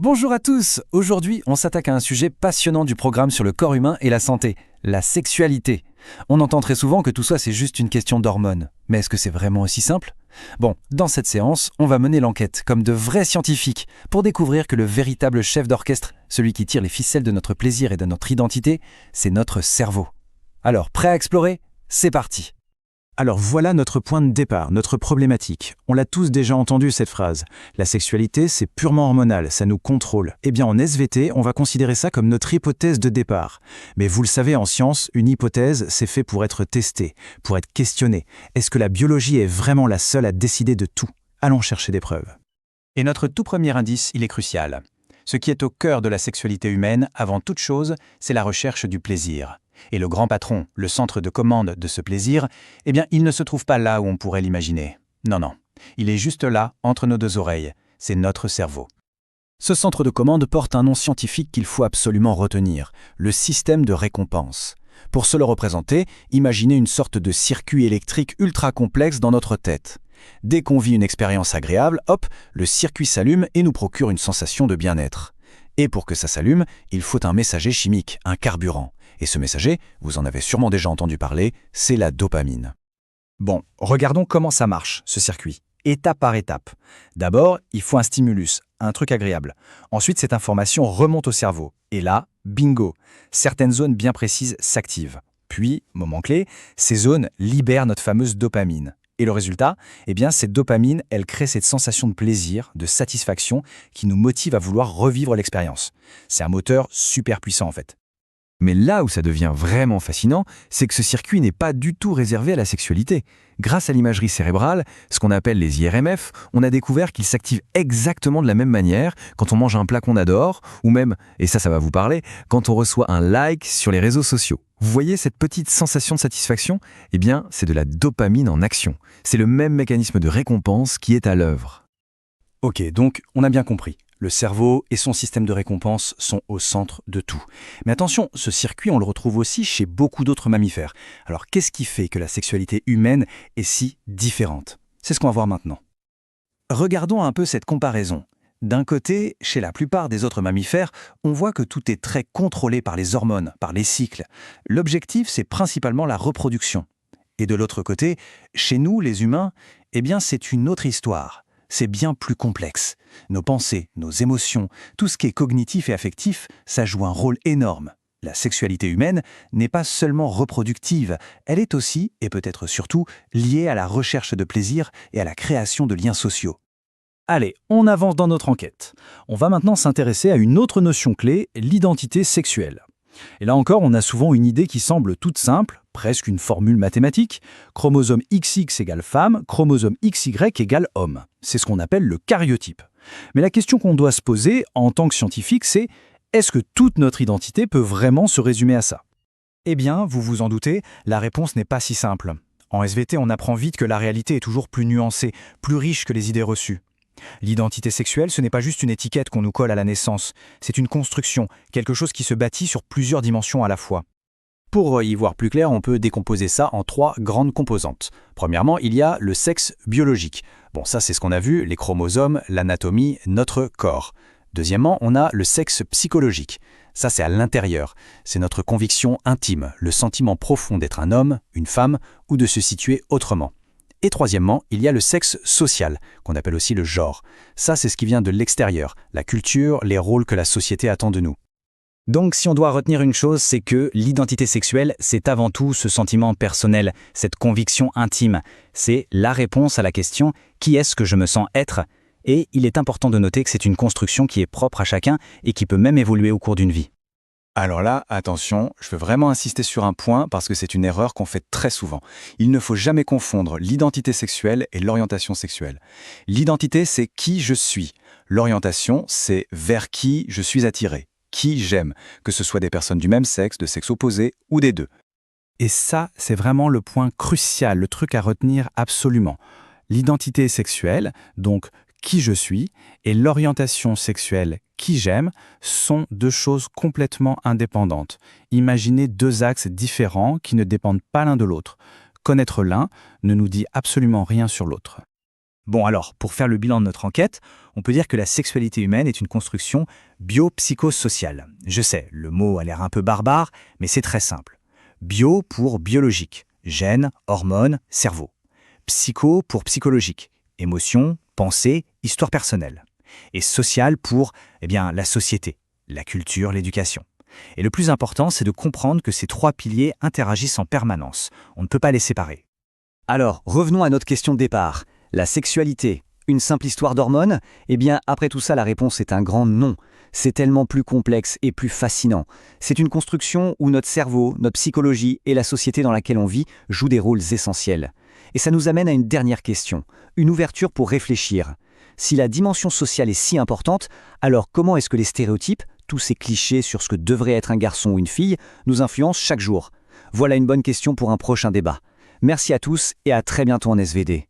Bonjour à tous. Aujourd'hui, on s'attaque à un sujet passionnant du programme sur le corps humain et la santé, la sexualité. On entend très souvent que tout ça c'est juste une question d'hormones. Mais est-ce que c'est vraiment aussi simple ? Bon, dans cette séance, on va mener l'enquête comme de vrais scientifiques pour découvrir que le véritable chef d'orchestre, celui qui tire les ficelles de notre plaisir et de notre identité, c'est notre cerveau. Alors, prêt à explorer ? C'est parti. Alors voilà notre point de départ, notre problématique. On l'a tous déjà entendu cette phrase. La sexualité, c'est purement hormonal, ça nous contrôle. Eh bien en SVT, on va considérer ça comme notre hypothèse de départ. Mais vous le savez, en science, une hypothèse, c'est fait pour être testée, pour être questionnée. Est-ce que la biologie est vraiment la seule à décider de tout ? Allons chercher des preuves. Et notre tout premier indice, il est crucial. Ce qui est au cœur de la sexualité humaine, avant toute chose, c'est la recherche du plaisir. Et le grand patron, le centre de commande de ce plaisir, eh bien, il ne se trouve pas là où on pourrait l'imaginer. Non. Il est juste là, entre nos deux oreilles. C'est notre cerveau. Ce centre de commande porte un nom scientifique qu'il faut absolument retenir, le système de récompense. Pour se le représenter, imaginez une sorte de circuit électrique ultra complexe dans notre tête. Dès qu'on vit une expérience agréable, hop, le circuit s'allume et nous procure une sensation de bien-être. Et pour que ça s'allume, il faut un messager chimique, un carburant. Et ce messager, vous en avez sûrement déjà entendu parler, c'est la dopamine. Bon, regardons comment ça marche, ce circuit, étape par étape. D'abord, il faut un stimulus, un truc agréable. Ensuite, cette information remonte au cerveau. Et là, bingo, certaines zones bien précises s'activent. Puis, moment clé, ces zones libèrent notre fameuse dopamine. Et le résultat, eh bien, cette dopamine, elle crée cette sensation de plaisir, de satisfaction qui nous motive à vouloir revivre l'expérience. C'est un moteur super puissant en fait. Mais là où ça devient vraiment fascinant, c'est que ce circuit n'est pas du tout réservé à la sexualité. Grâce à l'imagerie cérébrale, ce qu'on appelle les IRMF, on a découvert qu'il s'active exactement de la même manière quand on mange un plat qu'on adore, ou même, et ça va vous parler, quand on reçoit un like sur les réseaux sociaux. Vous voyez cette petite sensation de satisfaction ? Eh bien, c'est de la dopamine en action. C'est le même mécanisme de récompense qui est à l'œuvre. Ok, donc on a bien compris. Le cerveau et son système de récompense sont au centre de tout. Mais attention, ce circuit, on le retrouve aussi chez beaucoup d'autres mammifères. Alors qu'est-ce qui fait que la sexualité humaine est si différente ? C'est ce qu'on va voir maintenant. Regardons un peu cette comparaison. D'un côté, chez la plupart des autres mammifères, on voit que tout est très contrôlé par les hormones, par les cycles. L'objectif, c'est principalement la reproduction. Et de l'autre côté, chez nous, les humains, eh bien c'est une autre histoire. C'est bien plus complexe. Nos pensées, nos émotions, tout ce qui est cognitif et affectif, ça joue un rôle énorme. La sexualité humaine n'est pas seulement reproductive, elle est aussi, et peut-être surtout, liée à la recherche de plaisir et à la création de liens sociaux. Allez, on avance dans notre enquête. On va maintenant s'intéresser à une autre notion clé, l'identité sexuelle. Et là encore, on a souvent une idée qui semble toute simple, presque une formule mathématique. Chromosome XX égale femme, chromosome XY égale homme. C'est ce qu'on appelle le karyotype. Mais la question qu'on doit se poser en tant que scientifique, c'est est-ce que toute notre identité peut vraiment se résumer à ça ? Eh bien, vous vous en doutez, la réponse n'est pas si simple. En SVT, on apprend vite que la réalité est toujours plus nuancée, plus riche que les idées reçues. L'identité sexuelle, ce n'est pas juste une étiquette qu'on nous colle à la naissance, c'est une construction, quelque chose qui se bâtit sur plusieurs dimensions à la fois. Pour y voir plus clair, on peut décomposer ça en 3 grandes composantes. Premièrement, il y a le sexe biologique. Bon, ça c'est ce qu'on a vu, les chromosomes, l'anatomie, notre corps. Deuxièmement, on a le sexe psychologique. Ça c'est à l'intérieur. C'est notre conviction intime, le sentiment profond d'être un homme, une femme ou de se situer autrement. Et troisièmement, il y a le sexe social, qu'on appelle aussi le genre. Ça, c'est ce qui vient de l'extérieur, la culture, les rôles que la société attend de nous. Donc, si on doit retenir une chose, c'est que l'identité sexuelle, c'est avant tout ce sentiment personnel, cette conviction intime. C'est la réponse à la question « Qui est-ce que je me sens être ?» Et il est important de noter que c'est une construction qui est propre à chacun et qui peut même évoluer au cours d'une vie. Alors là, attention, je veux vraiment insister sur un point parce que c'est une erreur qu'on fait très souvent. Il ne faut jamais confondre l'identité sexuelle et l'orientation sexuelle. L'identité, c'est qui je suis. L'orientation, c'est vers qui je suis attiré, qui j'aime, que ce soit des personnes du même sexe, de sexe opposé ou des deux. Et ça, c'est vraiment le point crucial, le truc à retenir absolument. L'identité sexuelle, donc qui je suis, et l'orientation sexuelle, qui j'aime, sont 2 choses complètement indépendantes. Imaginez 2 axes différents qui ne dépendent pas l'un de l'autre. Connaître l'un ne nous dit absolument rien sur l'autre. Bon alors, pour faire le bilan de notre enquête, on peut dire que la sexualité humaine est une construction biopsychosociale. Je sais, le mot a l'air un peu barbare, mais c'est très simple. Bio pour biologique, gènes, hormones, cerveau. Psycho pour psychologique, émotions, pensées, histoire personnelle. Et social pour, la société, la culture, l'éducation. Et le plus important, c'est de comprendre que ces trois piliers interagissent en permanence. On ne peut pas les séparer. Alors, revenons à notre question de départ. La sexualité, une simple histoire d'hormones? Eh bien, après tout ça, la réponse est un grand non. C'est tellement plus complexe et plus fascinant. C'est une construction où notre cerveau, notre psychologie et la société dans laquelle on vit jouent des rôles essentiels. Et ça nous amène à une dernière question, une ouverture pour réfléchir. Si la dimension sociale est si importante, alors comment est-ce que les stéréotypes, tous ces clichés sur ce que devrait être un garçon ou une fille, nous influencent chaque jour? Voilà une bonne question pour un prochain débat. Merci à tous et à très bientôt en SVD.